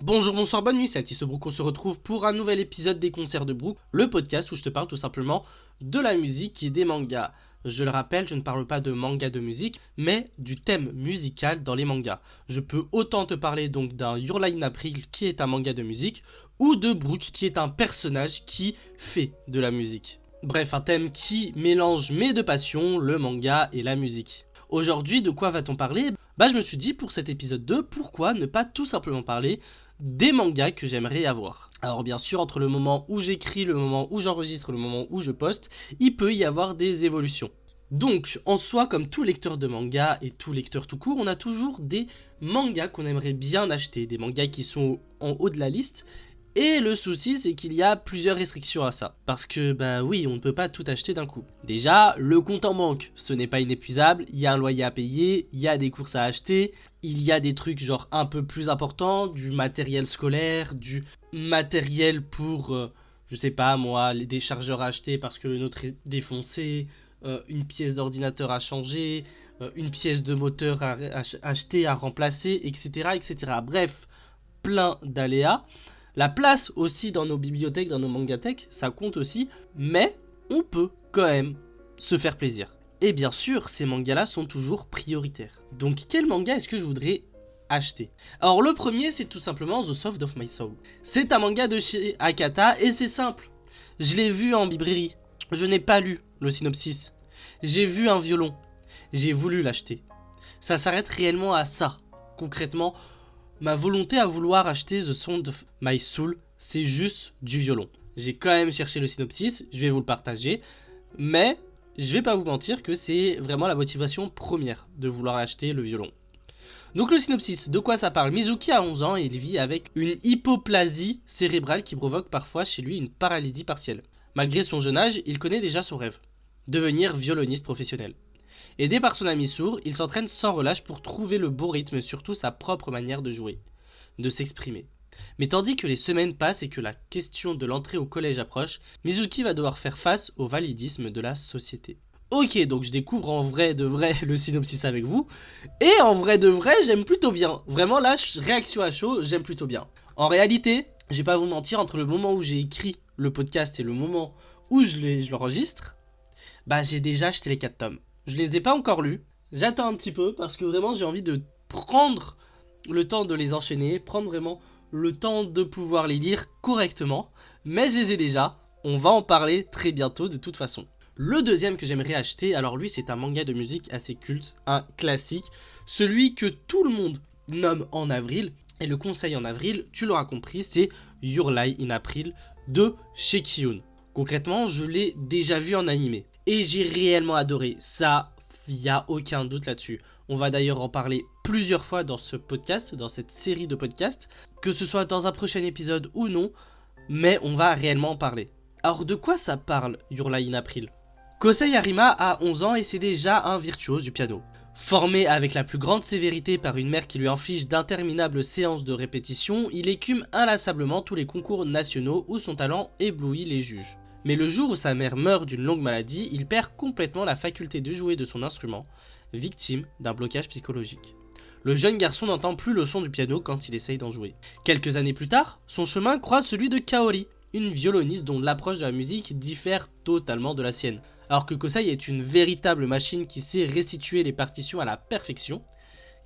Bonjour, bonsoir, bonne nuit, c'est Artiste Brook, on se retrouve pour un nouvel épisode des concerts de Brook, le podcast où je te parle tout simplement de la musique et des mangas. Je le rappelle, je ne parle pas de manga de musique, mais du thème musical dans les mangas. Je peux autant te parler donc d'un Your Lie in April qui est un manga de musique, ou de Brook qui est un personnage qui fait de la musique. Bref, un thème qui mélange mes deux passions, le manga et la musique. Aujourd'hui, de quoi va-t-on parler ? Je me suis dit pour cet épisode 2, pourquoi ne pas tout simplement parler des mangas que j'aimerais avoir. Alors bien sûr, entre le moment où j'écris, le moment où j'enregistre, le moment où je poste, il peut y avoir des évolutions. Donc, en soi, comme tout lecteur de manga et tout lecteur tout court, on a toujours des mangas qu'on aimerait bien acheter, des mangas qui sont en haut de la liste. Et le souci, c'est qu'il y a plusieurs restrictions à ça. Parce que, oui, on ne peut pas tout acheter d'un coup. Déjà, le compte en banque, ce n'est pas inépuisable, il y a un loyer à payer, il y a des courses à acheter, il y a des trucs genre un peu plus importants, du matériel scolaire, du matériel pour, je sais pas moi, des chargeurs à acheter parce que le nôtre est défoncé, une pièce d'ordinateur à changer, une pièce de moteur à acheter, à remplacer, etc., etc. Bref, plein d'aléas. La place aussi dans nos bibliothèques, dans nos mangathèques, ça compte aussi, mais on peut quand même se faire plaisir. Et bien sûr, ces mangas-là sont toujours prioritaires. Donc quel manga est-ce que je voudrais acheter ? Alors le premier, c'est tout simplement The Soft of My Soul. C'est un manga de chez Akata et c'est simple. Je l'ai vu en librairie, je n'ai pas lu le synopsis. J'ai vu un violon, j'ai voulu l'acheter. Ça s'arrête réellement à ça, concrètement. Ma volonté à vouloir acheter The Sound of My Soul, c'est juste du violon. J'ai quand même cherché le synopsis, je vais vous le partager, mais je vais pas vous mentir que c'est vraiment la motivation première de vouloir acheter le violon. Donc le synopsis, de quoi ça parle ? Mizuki a 11 ans et il vit avec une hypoplasie cérébrale qui provoque parfois chez lui une paralysie partielle. Malgré son jeune âge, il connaît déjà son rêve, devenir violoniste professionnel. Aidé par son ami sourd, il s'entraîne sans relâche pour trouver le bon rythme et surtout sa propre manière de jouer, de s'exprimer. Mais tandis que les semaines passent et que la question de l'entrée au collège approche, Mizuki va devoir faire face au validisme de la société. Ok, donc je découvre en vrai de vrai le synopsis avec vous, et en vrai de vrai, j'aime plutôt bien. Vraiment là, réaction à chaud, j'aime plutôt bien. En réalité, je vais pas vous mentir, entre le moment où j'ai écrit le podcast et le moment où je l'enregistre, j'ai déjà acheté les 4 tomes. Je les ai pas encore lus, j'attends un petit peu parce que vraiment j'ai envie de prendre le temps de les enchaîner, prendre vraiment le temps de pouvoir les lire correctement, mais je les ai déjà, on va en parler très bientôt de toute façon. Le deuxième que j'aimerais acheter, alors lui c'est un manga de musique assez culte, un classique, celui que tout le monde nomme en avril, et le conseil en avril, tu l'auras compris, c'est Your Lie in April de Sheki-Hyun. Concrètement, je l'ai déjà vu en animé. Et j'ai réellement adoré, ça, il n'y a aucun doute là-dessus. On va d'ailleurs en parler plusieurs fois dans ce podcast, dans cette série de podcasts, que ce soit dans un prochain épisode ou non, mais on va réellement en parler. Alors de quoi ça parle, Your Lie in April ? Kosei Harima a 11 ans et c'est déjà un virtuose du piano. Formé avec la plus grande sévérité par une mère qui lui inflige d'interminables séances de répétition, il écume inlassablement tous les concours nationaux où son talent éblouit les juges. Mais le jour où sa mère meurt d'une longue maladie, il perd complètement la faculté de jouer de son instrument, victime d'un blocage psychologique. Le jeune garçon n'entend plus le son du piano quand il essaye d'en jouer. Quelques années plus tard, son chemin croise celui de Kaori, une violoniste dont l'approche de la musique diffère totalement de la sienne. Alors que Kosei est une véritable machine qui sait restituer les partitions à la perfection,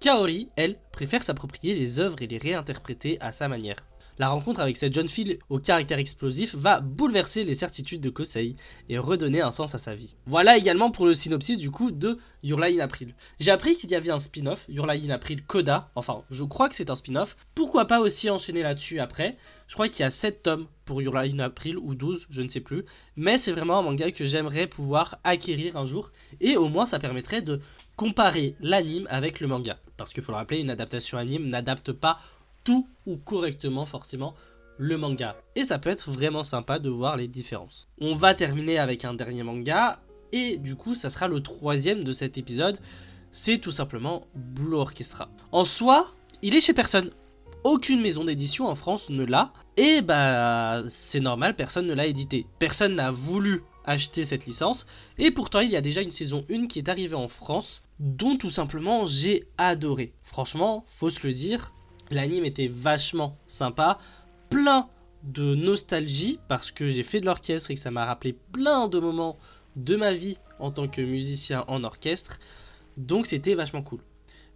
Kaori, elle, préfère s'approprier les œuvres et les réinterpréter à sa manière. La rencontre avec cette jeune fille au caractère explosif va bouleverser les certitudes de Kosei et redonner un sens à sa vie. Voilà également pour le synopsis du coup de Your Lie in April. J'ai appris qu'il y avait un spin-off, Your Lie in April Coda, enfin je crois que c'est un spin-off, pourquoi pas aussi enchaîner là-dessus après. Je crois qu'il y a 7 tomes pour Your Lie in April ou 12, je ne sais plus, mais c'est vraiment un manga que j'aimerais pouvoir acquérir un jour et au moins ça permettrait de comparer l'anime avec le manga. Parce qu'il faut le rappeler, une adaptation anime n'adapte pas tout ou correctement forcément le manga. Et ça peut être vraiment sympa de voir les différences. On va terminer avec un dernier manga, et du coup ça sera le troisième de cet épisode, c'est tout simplement Blue Orchestra. En soi, il est chez personne. Aucune maison d'édition en France ne l'a, et c'est normal, personne ne l'a édité. Personne n'a voulu acheter cette licence, et pourtant il y a déjà une saison 1 qui est arrivée en France, dont tout simplement j'ai adoré. Franchement, faut se le dire, L'anime était vachement sympa, plein de nostalgie parce que j'ai fait de l'orchestre et que ça m'a rappelé plein de moments de ma vie en tant que musicien en orchestre. Donc c'était vachement cool.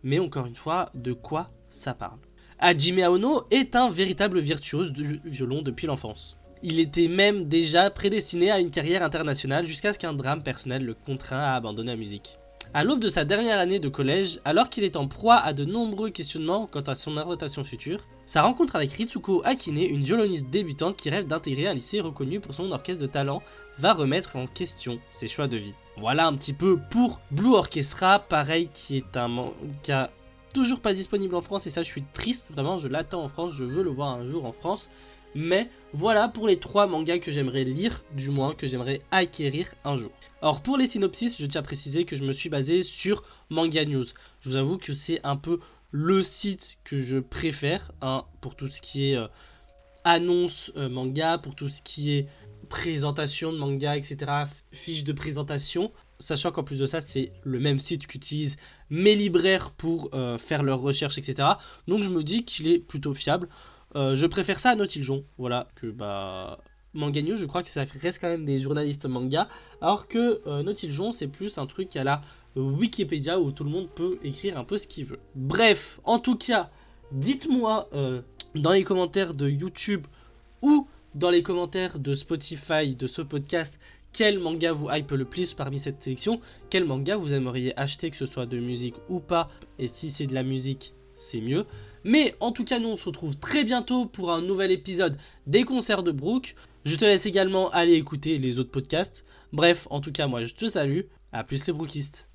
Mais encore une fois, de quoi ça parle? Hajime Aono est un véritable virtuose du violon depuis l'enfance. Il était même déjà prédestiné à une carrière internationale jusqu'à ce qu'un drame personnel le contraint à abandonner la musique. À l'aube de sa dernière année de collège, alors qu'il est en proie à de nombreux questionnements quant à son orientation future, sa rencontre avec Ritsuko Akine, une violoniste débutante qui rêve d'intégrer un lycée reconnu pour son orchestre de talent, va remettre en question ses choix de vie. Voilà un petit peu pour Blue Orchestra, pareil qui est un manga toujours pas disponible en France et ça je suis triste, vraiment je l'attends en France, je veux le voir un jour en France. Mais voilà pour les 3 mangas que j'aimerais lire, du moins que j'aimerais acquérir un jour. Alors pour les synopsis, je tiens à préciser que je me suis basé sur Manga News. Je vous avoue que c'est un peu le site que je préfère pour tout ce qui est annonce manga, pour tout ce qui est présentation de manga, etc., fiche de présentation. Sachant qu'en plus de ça, c'est le même site qu'utilisent mes libraires pour faire leurs recherches, etc. Donc je me dis qu'il est plutôt fiable. Je préfère ça à Nautiljon, voilà, que Manga News, je crois que ça reste quand même des journalistes manga, alors que Nautiljon, c'est plus un truc à la Wikipédia où tout le monde peut écrire un peu ce qu'il veut. Bref, en tout cas, dites-moi dans les commentaires de YouTube ou dans les commentaires de Spotify de ce podcast quel manga vous hype le plus parmi cette sélection, quel manga vous aimeriez acheter, que ce soit de musique ou pas, et si c'est de la musique, c'est mieux. Mais en tout cas, nous on se retrouve très bientôt pour un nouvel épisode des concerts de Brooke. Je te laisse également aller écouter les autres podcasts. Bref, en tout cas, moi je te salue. À plus les brookistes.